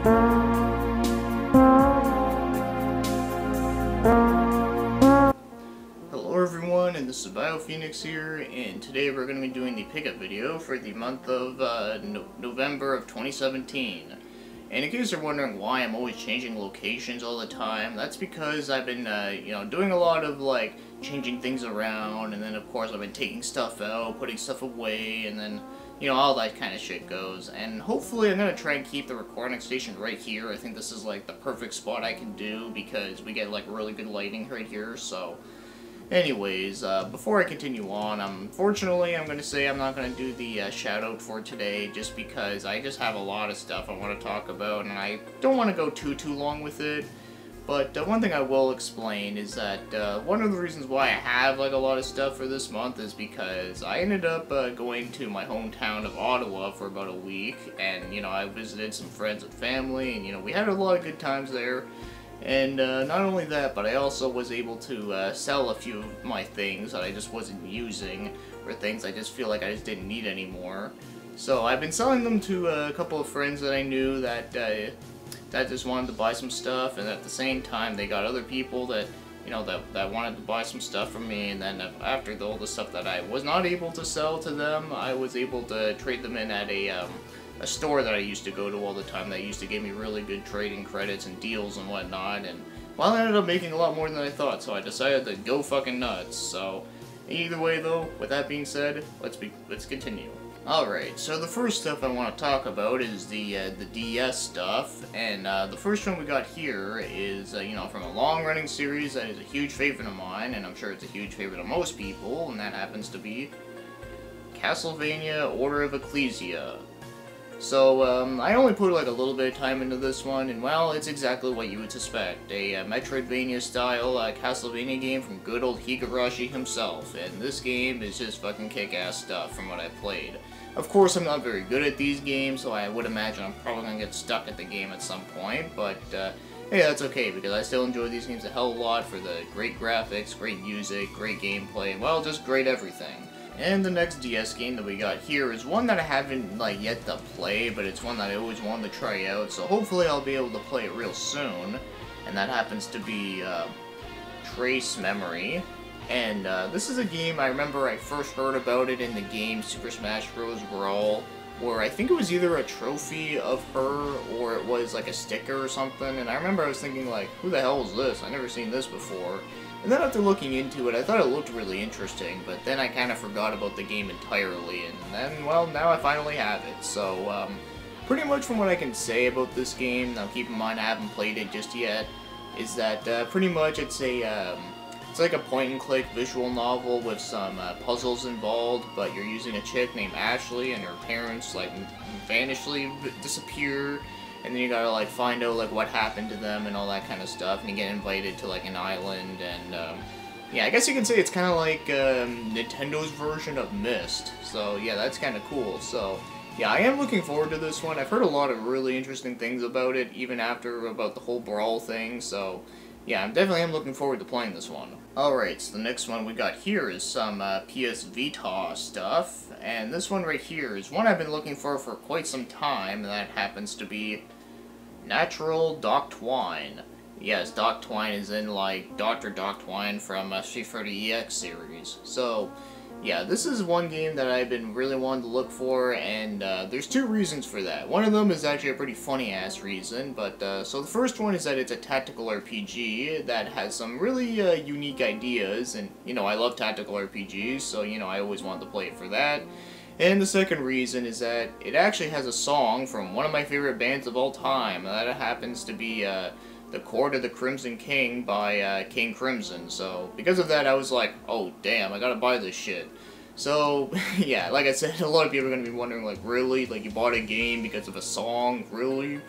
Hello everyone, and this is Phoenix here, and today we're going to be doing the pickup video for the month of November of 2017. And in case you're wondering why I'm always changing locations all the time, that's because I've been, doing a lot of, like, changing things around, and then of course I've been taking stuff out, putting stuff away, and then, all that kind of shit goes. And hopefully I'm going to try and keep the recording station right here. I think this is, like, the perfect spot I can do, because we get, like, really good lighting right here, so... Anyways, before I continue on, unfortunately, I'm going to say I'm not going to do the shout-out for today, just because I just have a lot of stuff I want to talk about, and I don't want to go too long with it. But one thing I will explain is that one of the reasons why I have like a lot of stuff for this month is because I ended up going to my hometown of Ottawa for about a week, and, I visited some friends and family, and, we had a lot of good times there. And not only that, but I also was able to sell a few of my things that I just wasn't using, or things I just feel like I just didn't need anymore. So I've been selling them to a couple of friends that I knew that just wanted to buy some stuff, and at the same time they got other people that that wanted to buy some stuff from me. And then after all the stuff that I was not able to sell to them, I was able to trade them in at a store that I used to go to all the time that used to give me really good trading credits and deals and whatnot, and well, I ended up making a lot more than I thought, so I decided to go fucking nuts. So either way though, with that being said, let's continue. Alright, so the first stuff I want to talk about is the DS stuff, and the first one we got here is, from a long-running series that is a huge favorite of mine, and I'm sure it's a huge favorite of most people, and that happens to be Castlevania Order of Ecclesia. So, I only put like a little bit of time into this one, and well, it's exactly what you would suspect. A Metroidvania-style Castlevania game from good old Higurashi himself, and this game is just fucking kick-ass stuff from what I've played. Of course, I'm not very good at these games, so I would imagine I'm probably gonna get stuck at the game at some point, but, hey, that's okay, because I still enjoy these games a hell of a lot for the great graphics, great music, great gameplay, and well, just great everything. And the next DS game that we got here is one that I haven't, yet to play, but it's one that I always wanted to try out, so hopefully I'll be able to play it real soon. And that happens to be, Trace Memory. And, this is a game I remember I first heard about it in the game Super Smash Bros. Brawl, where I think it was either a trophy of her, or it was, like, a sticker or something, and I remember I was thinking, like, who the hell is this? I've never seen this before. And then after looking into it, I thought it looked really interesting, but then I kind of forgot about the game entirely, and then, well, now I finally have it. So, pretty much from what I can say about this game, now keep in mind I haven't played it just yet, is that, pretty much it's like a point-and-click visual novel with some puzzles involved, but you're using a chick named Ashley, and her parents, vanishly disappear. And then you gotta, find out, what happened to them and all that kind of stuff, and you get invited to, an island, and, yeah, I guess you can say it's kind of like, Nintendo's version of Myst. So, yeah, that's kind of cool. So, yeah, I am looking forward to this one. I've heard a lot of really interesting things about it, even about the whole Brawl thing, so, yeah, I definitely am looking forward to playing this one. Alright, so the next one we got here is some, PS Vita stuff, and this one right here is one I've been looking for quite some time, and that happens to be Natural Doc Twine. Yes, Doc Twine is in, Dr. Doc Twine from Street Fighter EX series. So, yeah, this is one game that I've been really wanting to look for, and there's two reasons for that. One of them is actually a pretty funny-ass reason, but, so the first one is that it's a tactical RPG that has some really unique ideas, and, I love tactical RPGs, so, I always wanted to play it for that. And the second reason is that it actually has a song from one of my favorite bands of all time, and that happens to be, The Court of the Crimson King by King Crimson. So because of that, I was like, oh damn, I gotta buy this shit. So yeah, like I said, a lot of people are gonna be wondering, really? You bought a game because of a song? Really?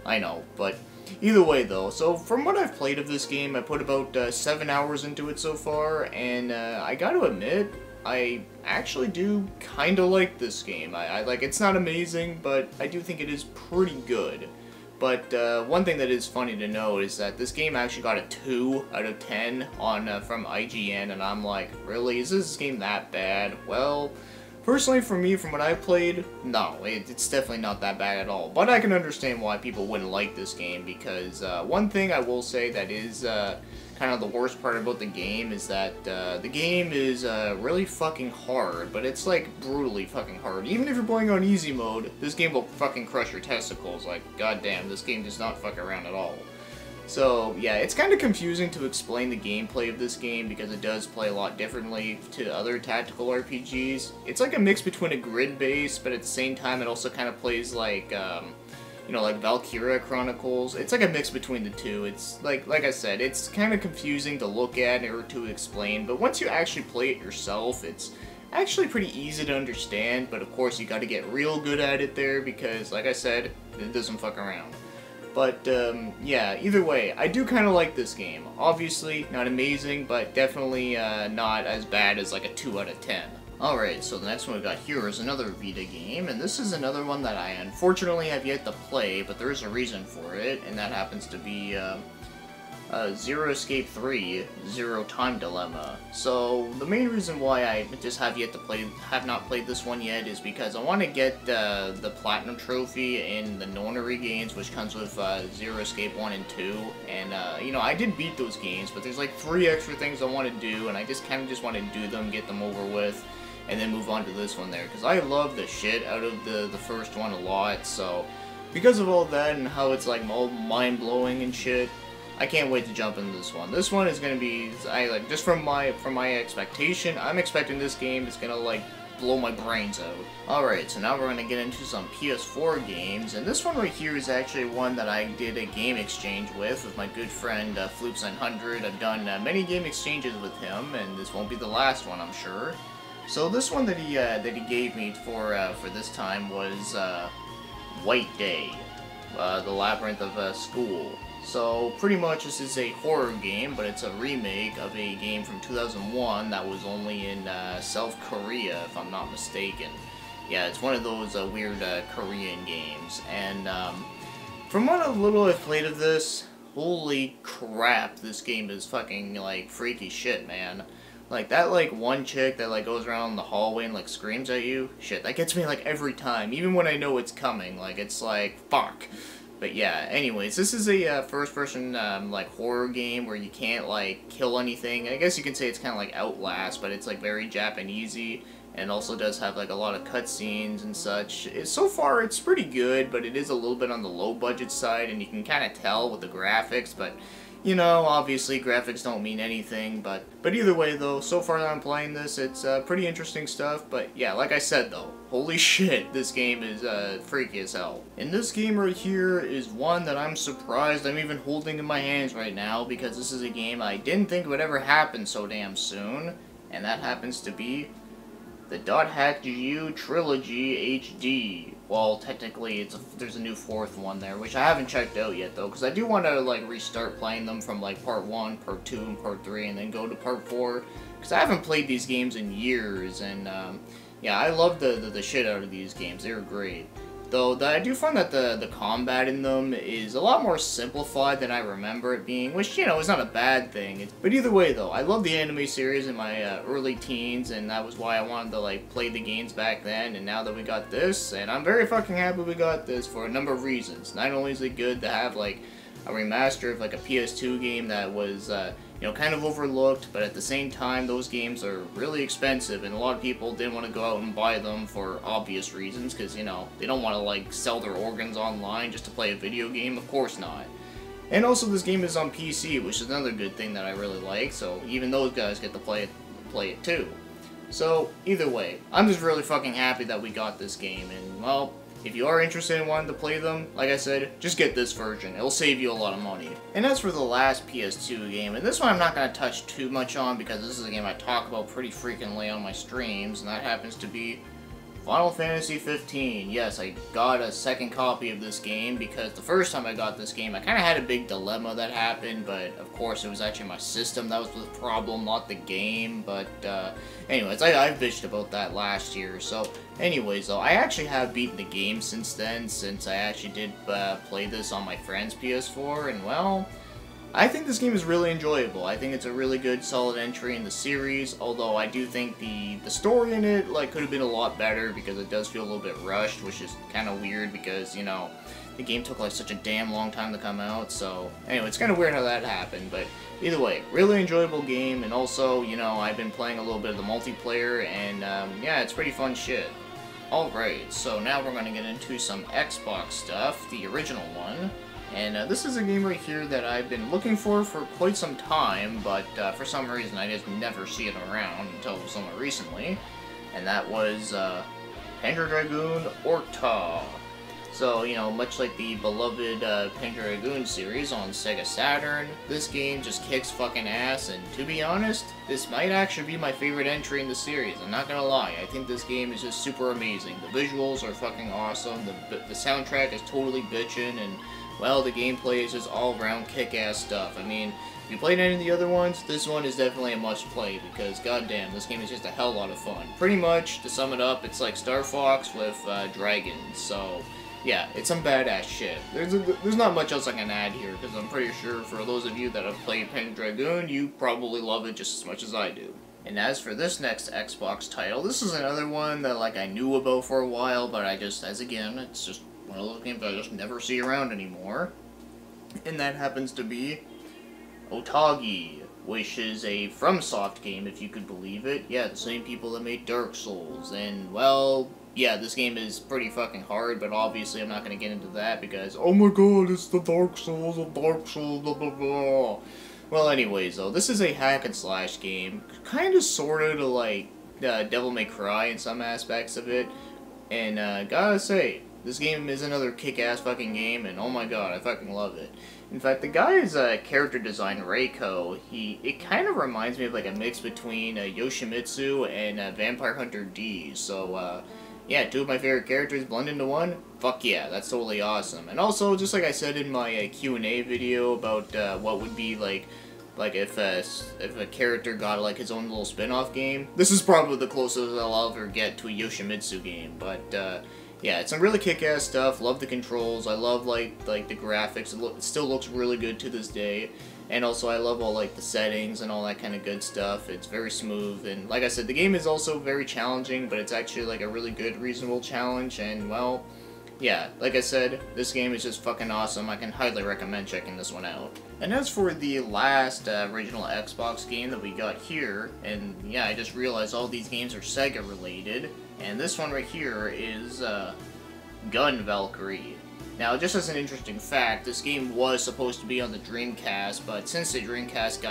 I know, but either way though, so from what I've played of this game, I put about 7 hours into it so far, and I gotta admit, I actually do kinda like this game. It's not amazing, but I do think it is pretty good. But one thing that is funny to note is that this game actually got a 2 out of 10 on from IGN, and I'm like, really? Is this game that bad? Well, Personally, for me, from what I played, no, it's definitely not that bad at all. But I can understand why people wouldn't like this game, because one thing I will say that is kind of the worst part about the game is that the game is really fucking hard, but it's like brutally fucking hard. Even if you're playing on easy mode, this game will fucking crush your testicles. Like, goddamn, this game does not fuck around at all. So, yeah, it's kind of confusing to explain the gameplay of this game because it does play a lot differently to other tactical RPGs. It's like a mix between a grid base, but at the same time it also kind of plays like, you know, like Belle Korea Chronicles. It's like a mix between the two. It's, like I said, it's kind of confusing to look at or to explain, but once you actually play it yourself, it's actually pretty easy to understand, but of course you gotta get real good at it there because, like I said, it doesn't fuck around. But, yeah, either way, I do kind of like this game. Obviously, not amazing, but definitely not as bad as like a 2 out of 10. Alright, so the next one we got here is another Vita game, and this is another one that I unfortunately have yet to play, but there is a reason for it, and that happens to be, Zero Escape 3, Zero Time Dilemma. So, the main reason why I just have not played this one yet is because I want to get the Platinum Trophy in the Nonary games, which comes with Zero Escape 1 and 2, and, you know, I did beat those games, but there's like 3 extra things I want to do, and I just kind of just want to do them, get them over with, and then move on to this one there, because I love the shit out of the first one a lot, so because of all that and how it's like all mind-blowing and shit, I can't wait to jump into this one. This one is gonna be, just from my expectation, I'm expecting this game is gonna like blow my brains out. Alright, so now we're gonna get into some PS4 games, and this one right here is actually one that I did a game exchange with my good friend Floop900. I've done many game exchanges with him, and this won't be the last one, I'm sure. So this one that he gave me for this time was White Day, the Labyrinth of School. So, pretty much this is a horror game, but it's a remake of a game from 2001 that was only in South Korea, if I'm not mistaken. Yeah, it's one of those weird Korean games, and from what a little I've played of this, holy crap, this game is fucking, like, freaky shit, man. Like, that, like, one chick that, like, goes around the hallway and, like, screams at you, shit, that gets me, like, every time, even when I know it's coming, like, it's like, fuck. But yeah, anyways, this is a first-person, like, horror game where you can't, like, kill anything. I guess you can say it's kind of like Outlast, but it's, like, very Japanesey, and also does have, like, a lot of cutscenes and such. So far, it's pretty good, but it is a little bit on the low-budget side, and you can kind of tell with the graphics, but you know, obviously graphics don't mean anything, but either way though, so far that I'm playing this, it's pretty interesting stuff, but yeah, like I said though, holy shit, this game is freaky as hell. And this game right here is one that I'm surprised I'm even holding in my hands right now, because this is a game I didn't think would ever happen so damn soon, and that happens to be the You Trilogy HD. Well, technically, there's a new 4th one there, which I haven't checked out yet, though, because I do want to, like, restart playing them from, like, Part 1, Part 2, and Part 3, and then go to Part 4, because I haven't played these games in years, and, yeah, I love the shit out of these games. They're great. Though, I do find that the combat in them is a lot more simplified than I remember it being, which, you know, is not a bad thing. But either way, though, I love the anime series in my early teens, and that was why I wanted to, like, play the games back then, and now that we got this, and I'm very fucking happy we got this for a number of reasons. Not only is it good to have, like, a remaster of, like, a PS2 game that was, you know, kind of overlooked, but at the same time, those games are really expensive, and a lot of people didn't want to go out and buy them for obvious reasons, because, you know, they don't want to, like, sell their organs online just to play a video game, of course not. And also, this game is on PC, which is another good thing that I really like, so even those guys get to play it too. So, either way, I'm just really fucking happy that we got this game, and, well, if you are interested in wanting to play them, like I said, just get this version. It'll save you a lot of money. And as for the last PS2 game, and this one I'm not going to touch too much on because this is a game I talk about pretty frequently on my streams, and that happens to be Final Fantasy 15. Yes, I got a second copy of this game because the first time I got this game, I kind of had a big dilemma that happened, but of course it was actually my system that was the problem, not the game. But anyways, I've bitched about that last year. So anyways, though, I actually have beaten the game since then, since I actually did play this on my friend's PS4, and well, I think this game is really enjoyable. I think it's a really good, solid entry in the series, although I do think the story in it, like, could have been a lot better, because it does feel a little bit rushed, which is kind of weird, because, you know, the game took, like, such a damn long time to come out, so, anyway, it's kind of weird how that happened, but either way, really enjoyable game, and also, you know, I've been playing a little bit of the multiplayer, and, yeah, it's pretty fun shit. Alright, so now we're going to get into some Xbox stuff, the original one. And this is a game right here that I've been looking for quite some time, but for some reason I just never see it around until somewhat recently. And that was Dragoon Orta. So, you know, much like the beloved Dragoon series on Sega Saturn, this game just kicks fucking ass, and to be honest, this might actually be my favorite entry in the series. I'm not gonna lie, I think this game is just super amazing. The visuals are fucking awesome, the soundtrack is totally bitchin', and well, the gameplay is just all-around kick-ass stuff. I mean, if you played any of the other ones, this one is definitely a must-play, because goddamn, this game is just a hell lot of fun. Pretty much, to sum it up, it's like Star Fox with dragons, so yeah, it's some badass shit. There's not much else I can add here, because I'm pretty sure for those of you that have played Dragoon, you probably love it just as much as I do. And as for this next Xbox title, this is another one that, like, I knew about for a while, but I just, it's just one of those games I just never see around anymore. And that happens to be Otaki Wishes, a FromSoft game, if you could believe it. Yeah, the same people that made Dark Souls. And, well, yeah, this game is pretty fucking hard, but obviously I'm not going to get into that because, oh my god, it's the Dark Souls of Dark Souls, blah blah blah. Well, anyways, though, this is a hack-and-slash game, kind of sort of like Devil May Cry in some aspects of it, and gotta say, this game is another kick-ass fucking game, and oh my god, I fucking love it. In fact, the guy's character design, Reiko, it kind of reminds me of like a mix between Yoshimitsu and Vampire Hunter D, so yeah, two of my favorite characters blend into one. Fuck yeah, that's totally awesome. And also, just like I said in my Q&A video about what would be like if a character got like his own little spin-off game, this is probably the closest I'll ever get to a Yoshimitsu game. But yeah, it's some really kick-ass stuff. Love the controls. I love like the graphics. It still looks really good to this day. And also, I love all, like, the settings and all that kind of good stuff. It's very smooth, and like I said, the game is also very challenging, but it's actually, like, a really good, reasonable challenge, and, well, yeah, like I said, this game is just fucking awesome. I can highly recommend checking this one out. And as for the last original Xbox game that we got here, and, yeah, I just realized all these games are Sega-related, and this one right here is, Gun Valkyrie. Now, just as an interesting fact, this game was supposed to be on the Dreamcast, but since the Dreamcast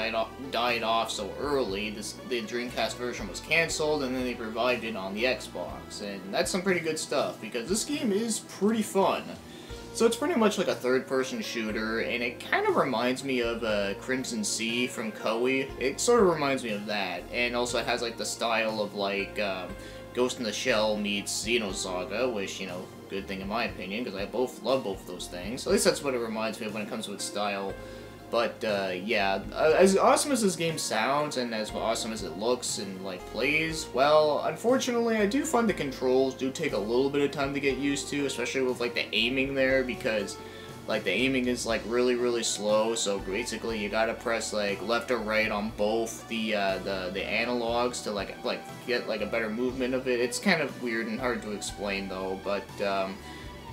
died off so early, the Dreamcast version was cancelled, and then they revived it on the Xbox. And that's some pretty good stuff, because this game is pretty fun. So it's pretty much like a third-person shooter, and it kind of reminds me of Crimson Sea from Koei. It sort of reminds me of that, and also it has like the style of like Ghost in the Shell meets Xenosaga, which, you know, good thing in my opinion, because I love both of those things. At least that's what it reminds me of when it comes to its style. But, yeah, as awesome as this game sounds, and as awesome as it looks and, like, plays, well, unfortunately, I do find the controls do take a little bit of time to get used to, especially with, like, the aiming there, because, like, the aiming is, like, really, really slow, so basically you gotta press, like, left or right on both the analogs to, like, get, like, a better movement of it. It's kind of weird and hard to explain, though, but,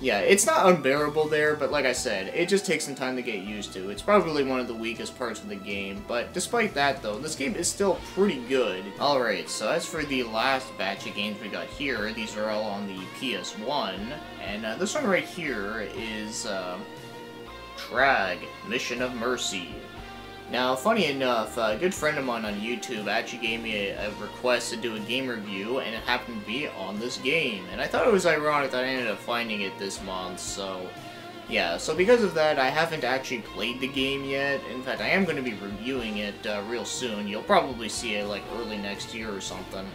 yeah, it's not unbearable there, but like I said, it just takes some time to get used to. It's probably one of the weakest parts of the game, but despite that, though, this game is still pretty good. Alright, so as for the last batch of games we got here, these are all on the PS1, and this one right here is, Trag, Mission of Mercy. Now, funny enough, a good friend of mine on YouTube actually gave me a request to do a game review, and it happened to be on this game. And I thought it was ironic that I ended up finding it this month, so yeah. So because of that, I haven't actually played the game yet. In fact, I am going to be reviewing it real soon. You'll probably see it like early next year or something.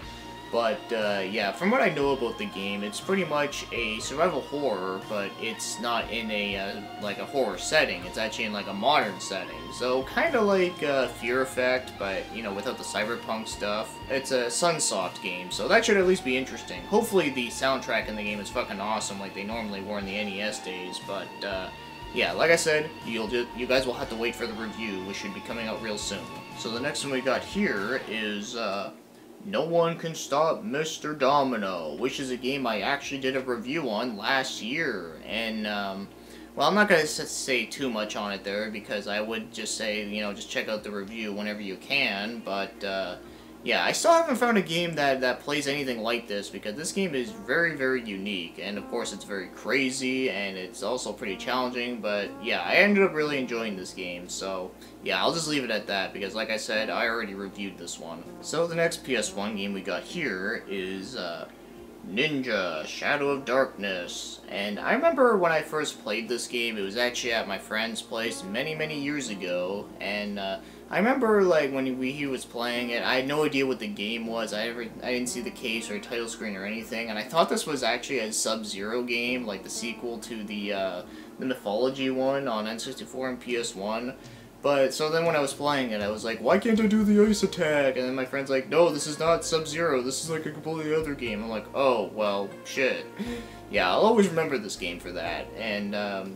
But, yeah, from what I know about the game, it's pretty much a survival horror, but it's not in a, like, a horror setting. It's actually in, like, a modern setting. So, kind of like Fear Effect, but, you know, without the cyberpunk stuff. It's a Sunsoft game, so that should at least be interesting. Hopefully the soundtrack in the game is fucking awesome like they normally were in the NES days, but, yeah, like I said, you guys will have to wait for the review, which should be coming out real soon. So the next one we got here is No One Can Stop Mr. Domino, which is a game I actually did a review on last year. And, well, I'm not going to say too much on it there, because I would just say, you know, just check out the review whenever you can. But, yeah, I still haven't found a game that plays anything like this, because this game is very, very unique. And, of course, it's very crazy, and it's also pretty challenging. But, yeah, I ended up really enjoying this game, so yeah, I'll just leave it at that, because like I said, I already reviewed this one. So the next PS1 game we got here is Ninja Shadow of Darkness. And I remember when I first played this game, it was actually at my friend's place many, many years ago. And I remember, like, when he was playing it, I had no idea what the game was. I didn't see the case or title screen or anything. And I thought this was actually a Sub-Zero game, like the sequel to the Mythology one on N64 and PS1. But, so then when I was playing it, I was like, why can't I do the ice attack? And then my friend's like, no, this is not Sub-Zero, this is like a completely other game. I'm like, oh, well, shit. Yeah, I'll always remember this game for that. And,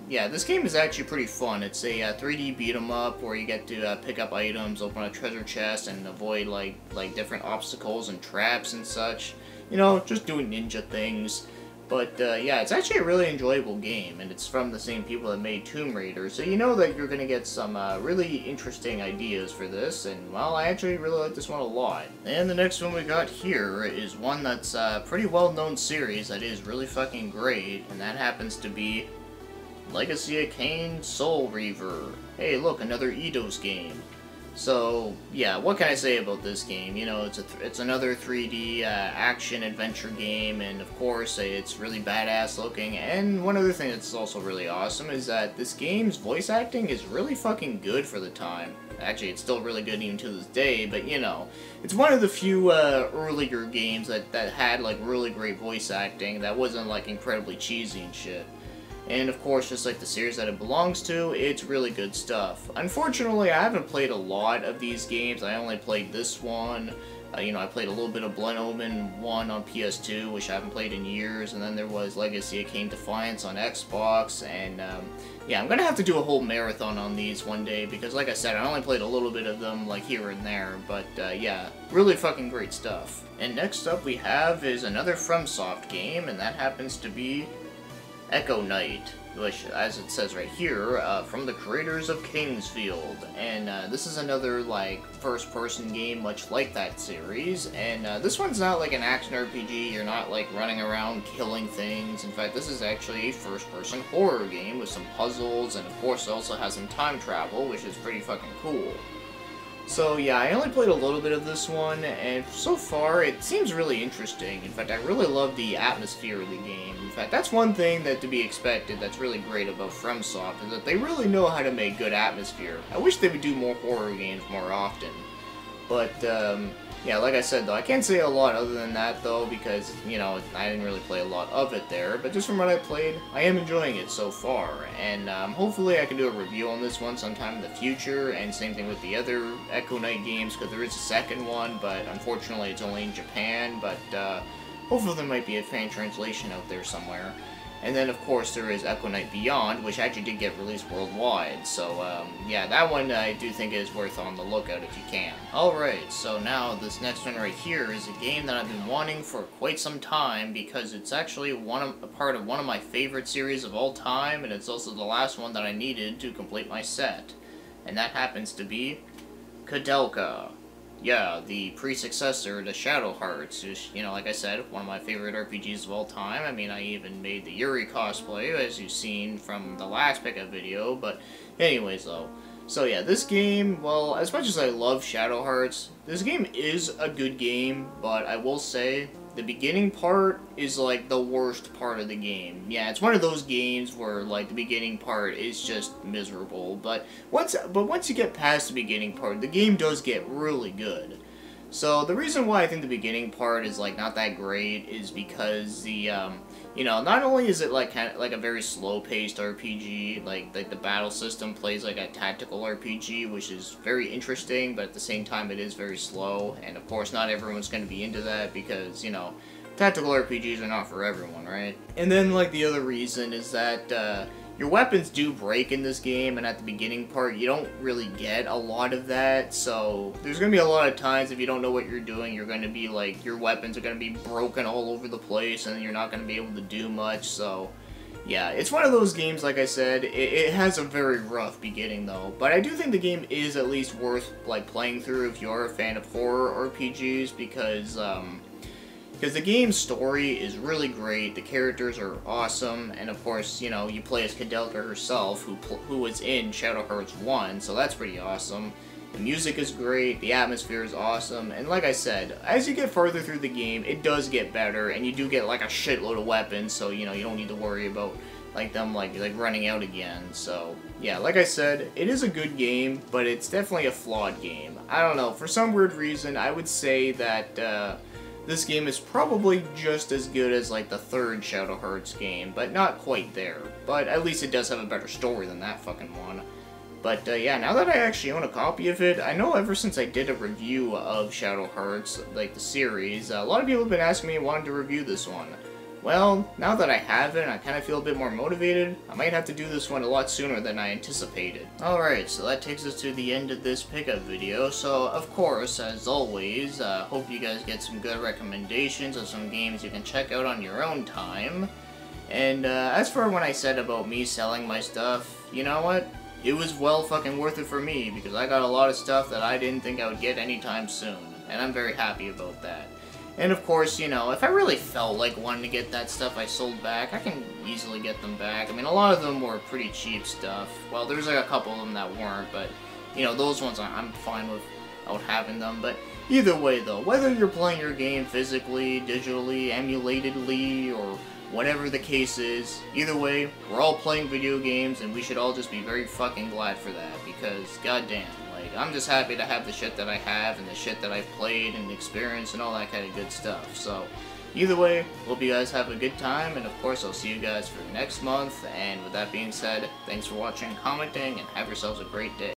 yeah, this game is actually pretty fun. It's a 3D beat-em-up where you get to pick up items, open a treasure chest, and avoid, like different obstacles and traps and such. You know, just doing ninja things. But, yeah, it's actually a really enjoyable game, and it's from the same people that made Tomb Raider, so you know that you're gonna get some really interesting ideas for this, and, well, I actually really like this one a lot. And the next one we got here is one that's a pretty well-known series that is really fucking great, and that happens to be Legacy of Kain Soul Reaver. Hey, look, another Eidos game. So, yeah, what can I say about this game? You know, it's another 3D action-adventure game, and of course, it's really badass looking, and one other thing that's also really awesome is that this game's voice acting is really fucking good for the time. Actually, it's still really good even to this day, but, you know, it's one of the few earlier games that had, like, really great voice acting that wasn't, like, incredibly cheesy and shit. And of course, just like the series that it belongs to, it's really good stuff. Unfortunately, I haven't played a lot of these games. I only played this one. You know, I played a little bit of Blood Omen 1 on PS2, which I haven't played in years, and then there was Legacy of Kain Defiance on Xbox, and yeah, I'm gonna have to do a whole marathon on these one day, because like I said, I only played a little bit of them, like, here and there, but yeah, really fucking great stuff. And next up we have is another FromSoft game, and that happens to be Ekko Night, which, as it says right here, from the creators of Kingsfield. And this is another, like, first-person game much like that series. And this one's not like an action RPG, you're not, like, running around killing things. In fact, this is actually a first-person horror game with some puzzles, and of course it also has some time travel, which is pretty fucking cool. So yeah, I only played a little bit of this one, and so far it seems really interesting. In fact, I really love the atmosphere of the game. In fact, that's one thing that to be expected that's really great about FromSoft, is that they really know how to make good atmosphere. I wish they would do more horror games more often. But, yeah, like I said, though, I can't say a lot other than that, though, because, you know, I didn't really play a lot of it there, but just from what I played, I am enjoying it so far, and hopefully I can do a review on this one sometime in the future, and same thing with the other Ekko Night games, because there is a second one, but unfortunately it's only in Japan, but hopefully there might be a fan translation out there somewhere. And then, of course, there is Ekko Night Beyond, which actually did get released worldwide. So, yeah, that one I do think is worth on the lookout if you can. Alright, so now this next one right here is a game that I've been wanting for quite some time, because it's actually a part of one of my favorite series of all time, and it's also the last one that I needed to complete my set. And that happens to be Kotelko. Yeah, the pre-successor to Shadow Hearts, is, you know, like I said, one of my favorite RPGs of all time. I mean, I even made the Yuri cosplay, as you've seen from the last pickup video, but anyways, though. So yeah, this game, well, as much as I love Shadow Hearts, this game is a good game, but I will say, the beginning part is, like, the worst part of the game. Yeah, it's one of those games where, like, the beginning part is just miserable, but once you get past the beginning part, the game does get really good. So, the reason why I think the beginning part is, like, not that great is because the, you know, not only is it, like, kind of like a very slow-paced RPG, like, the battle system plays like a tactical RPG, which is very interesting, but at the same time it is very slow, and of course not everyone's going to be into that because, you know, tactical RPGs are not for everyone, right? And then, like, the other reason is that, Your weapons do break in this game, and at the beginning part, you don't really get a lot of that, so there's going to be a lot of times if you don't know what you're doing, you're going to be like, your weapons are going to be broken all over the place, and you're not going to be able to do much, so yeah, it's one of those games, like I said, it has a very rough beginning, though, but I do think the game is at least worth, like, playing through if you're a fan of horror RPGs, because the game's story is really great, the characters are awesome, and of course, you know, you play as Kotelko herself, who was in Shadow Hearts 1, so that's pretty awesome. The music is great, the atmosphere is awesome, and like I said, as you get further through the game, it does get better, and you do get like a shitload of weapons, so you know, you don't need to worry about like them like running out again. So yeah, like I said, it is a good game, but it's definitely a flawed game. I don't know, for some weird reason, I would say that this game is probably just as good as like the third Shadow Hearts game, but not quite there. But at least it does have a better story than that fucking one. But yeah, now that I actually own a copy of it, I know ever since I did a review of Shadow Hearts, like the series, a lot of people have been asking me wanting to review this one. Well, now that I have it and I kind of feel a bit more motivated, I might have to do this one a lot sooner than I anticipated. Alright, so that takes us to the end of this pickup video, so of course, as always, hope you guys get some good recommendations of some games you can check out on your own time. And as for when I said about me selling my stuff, you know what? It was well fucking worth it for me, because I got a lot of stuff that I didn't think I would get anytime soon, and I'm very happy about that. And of course, you know, if I really felt like wanting to get that stuff I sold back, I can easily get them back. I mean, a lot of them were pretty cheap stuff. Well, there's like a couple of them that weren't, but, you know, those ones I'm fine without having them. But either way, though, whether you're playing your game physically, digitally, emulatedly, or whatever the case is, either way, we're all playing video games, and we should all just be very fucking glad for that, because goddamn, like, I'm just happy to have the shit that I have, and the shit that I've played, and experienced, and all that kind of good stuff. So, either way, hope you guys have a good time, and of course, I'll see you guys for next month, and with that being said, thanks for watching, commenting, and have yourselves a great day.